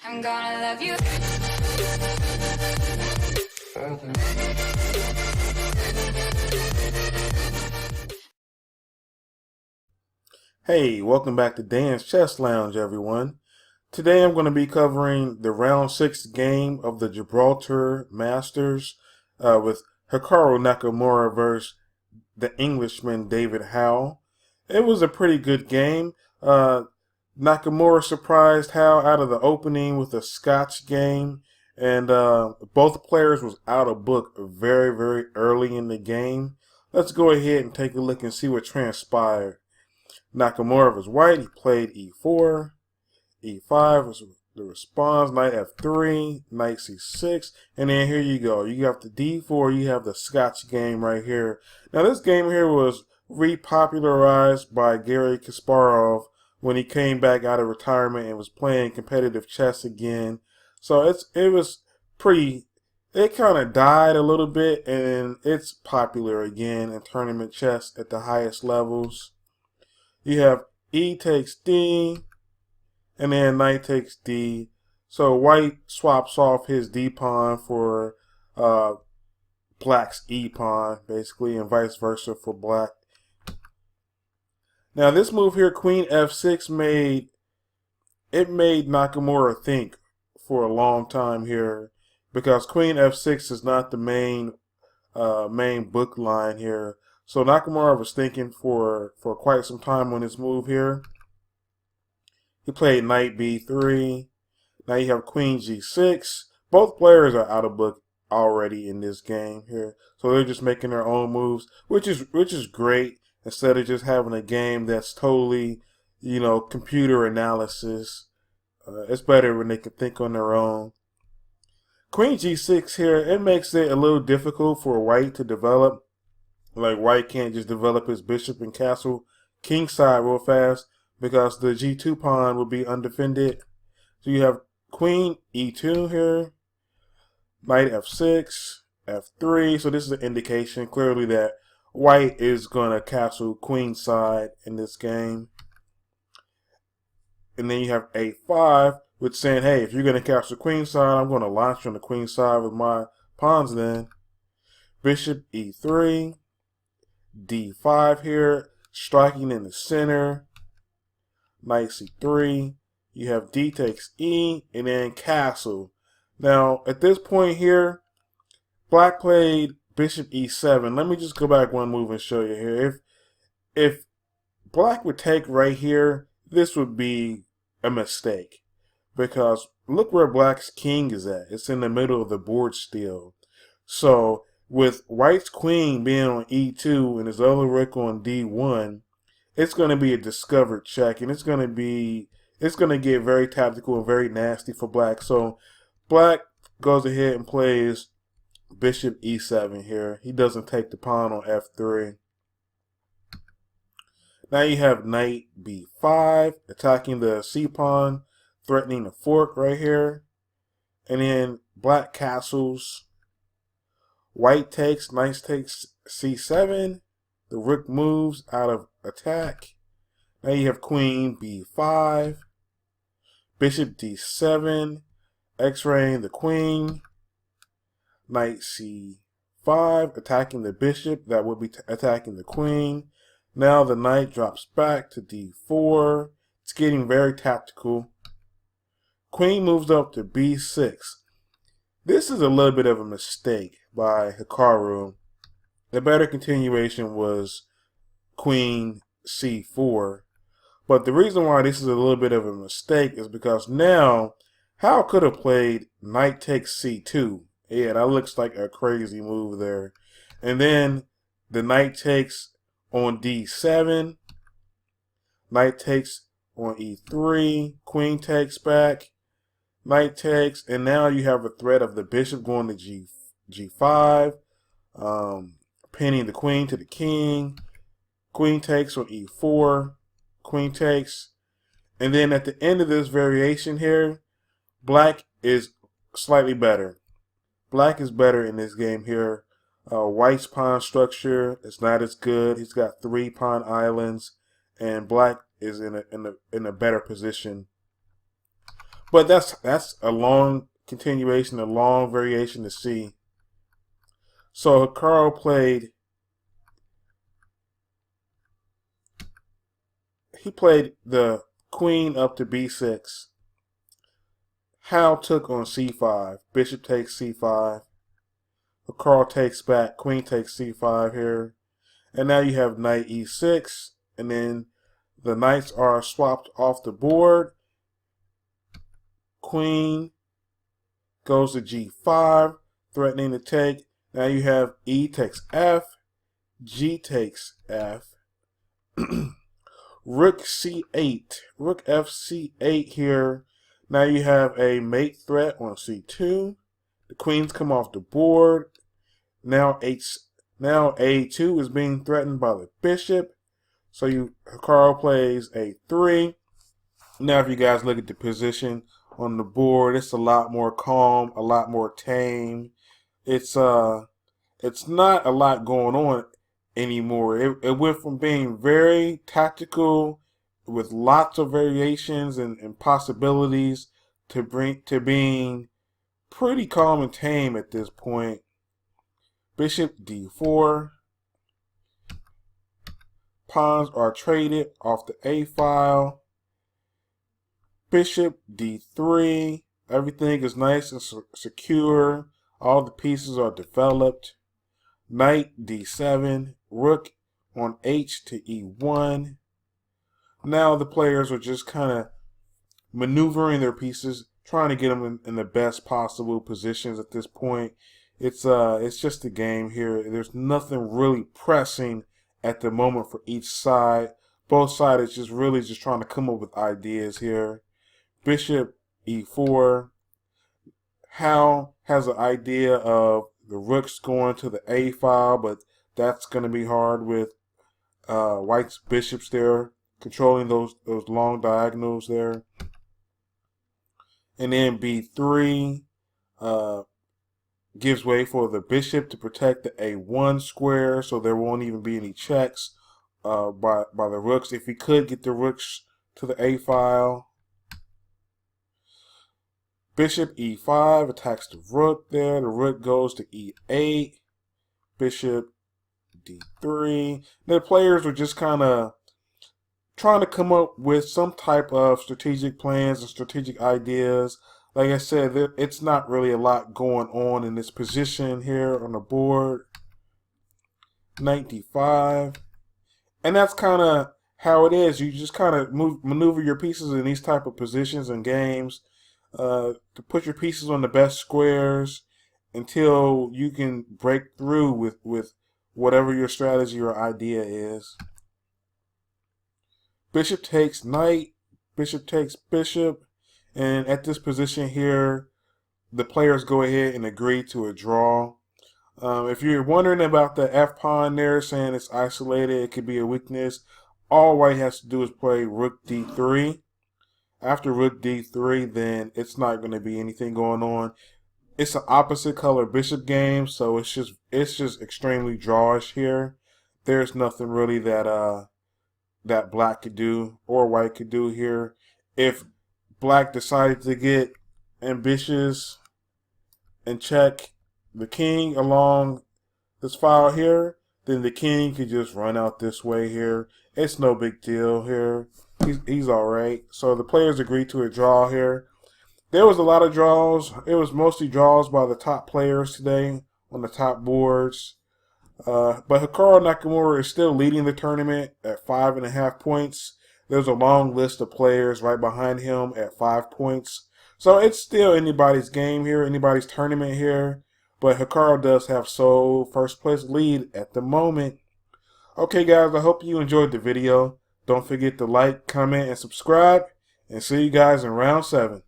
I'm gonna love you. Hey, welcome back to Dan's Chess Lounge, everyone. Today I'm going to be covering the round 6 game of the Gibraltar Masters with Hikaru Nakamura versus the Englishman David Howell. It was a pretty good game. Nakamura surprised Howell out of the opening with a Scotch game, and both players was out of book very, very early in the game. Let's go ahead and take a look and see what transpired. Nakamura was white. He played e4. e5 was the response. Knight f3. Knight c6. And then here you go. You have the d4. You have the Scotch game right here. Now this game here was repopularized by Garry Kasparov when he came back out of retirement and was playing competitive chess again. So it was pretty. It kind of died a little bit, and it's popular again in tournament chess at the highest levels. You have e takes d, and then knight takes d. So white swaps off his d pawn for black's e pawn, basically, and vice versa for black. Now this move here, queen f6, made Nakamura think for a long time here, because queen f6 is not the main book line here. So Nakamura was thinking for quite some time on this move here. He played knight b3. Now you have queen g6. Both players are out of book already in this game here, so they're just making their own moves, which is great. Instead of just having a game that's totally, computer analysis, it's better when they can think on their own. Queen g6 here, it makes it a little difficult for white to develop. Like white can't just develop his bishop and castle kingside real fast because the g2 pawn will be undefended. So you have queen e2 here, knight f6, f3. So this is an indication clearly that white is going to castle queenside in this game. And then you have a5, which saying, hey, if you're going to castle queenside, I'm going to launch on the queenside with my pawns then. Bishop e3. d5 here, striking in the center. Knight c3. You have d takes e, and then castle. Now, at this point here, black played bishop e7. Let me just go back one move and show you here. If black would take right here, this would be a mistake, because look where black's king is at. It's in the middle of the board still. So with white's queen being on e2 and his other rook on d1, it's going to be a discovered check, and it's going to get very tactical and very nasty for black. So black goes ahead and plays bishop e7 here. He doesn't take the pawn on f3. Now you have knight b5, attacking the c pawn, threatening the fork right here. And then black castles. White takes, knight takes c7. The rook moves out of attack. Now you have queen b5. Bishop d7. X-raying the queen. Knight c5, attacking the bishop. That would be attacking the queen. Now the knight drops back to d4. It's getting very tactical. Queen moves up to b6. This is a little bit of a mistake by Hikaru. The better continuation was queen c4. But the reason why this is a little bit of a mistake is because now Howell could have played knight takes c2. Yeah, that looks like a crazy move there. And then the knight takes on d7. Knight takes on e3. Queen takes back. Knight takes, and now you have a threat of the bishop going to g5, pinning the queen to the king. Queen takes on e4, queen takes, and then at the end of this variation here, black is slightly better. Black is better in this game here. White's pawn structure is not as good. He's got 3 pawn islands, and black is in a better position. But that's a long continuation, a long variation to see. So Hikaru played the queen up to b6. Howell took on c5. Bishop takes c5. Hikaru takes back. Queen takes c5 here. And now you have knight e6. And then the knights are swapped off the board. Queen goes to g5, threatening to take. Now you have e takes f. G takes f. Rook c8. Rook f c8 here. Now you have a mate threat on c2. The queens come off the board. Now a2 is being threatened by the bishop. So Hikaru plays a3. Now if you guys look at the position on the board, it's a lot more calm, a lot more tame. It's not a lot going on anymore. It went from being very tactical with lots of variations and possibilities to being pretty calm and tame at this point. Bishop d4. Pawns are traded off the a file. Bishop d3. Everything is nice and secure. All the pieces are developed. Knight d7. Rook on h to e1. Now the players are just kind of maneuvering their pieces, trying to get them in the best possible positions at this point. It's just a game here. There's nothing really pressing at the moment for each side. Both sides is just trying to come up with ideas here. Bishop e4. Howell has an idea of the rooks going to the a file, but that's going to be hard with white's bishops there, controlling those long diagonals there. And then b3 gives way for the bishop to protect the a1 square, so there won't even be any checks by the rooks. If he could get the rooks to the a file. Bishop e5 attacks the rook there. The rook goes to e8. Bishop d3. The players were just kind of trying to come up with some type of strategic plans and strategic ideas. Like I said, it's not really a lot going on in this position here on the board. Knight d5. And that's kind of how it is. You just kind of maneuver your pieces in these type of positions and games to put your pieces on the best squares until you can break through with whatever your strategy or idea is. Bishop takes knight, bishop takes bishop, and at this position here, the players go ahead and agree to a draw. If you're wondering about the f-pawn there, saying it's isolated, it could be a weakness, all white has to do is play rook d3. After rook d3, then it's not going to be anything going on. It's an opposite color bishop game, so it's just extremely drawish here. There's nothing really that that black could do or white could do here. If black decided to get ambitious and check the king along this file here, then the king could just run out this way here. It's no big deal here. He's all right. So the players agreed to a draw here. There was a lot of draws. It was mostly draws by the top players today on the top boards. But Hikaru Nakamura is still leading the tournament at 5.5 points. There's a long list of players right behind him at 5 points. So it's still anybody's game here, anybody's tournament here. But Hikaru does have sole first place lead at the moment. Okay guys, I hope you enjoyed the video. Don't forget to like, comment, and subscribe. And see you guys in round 7.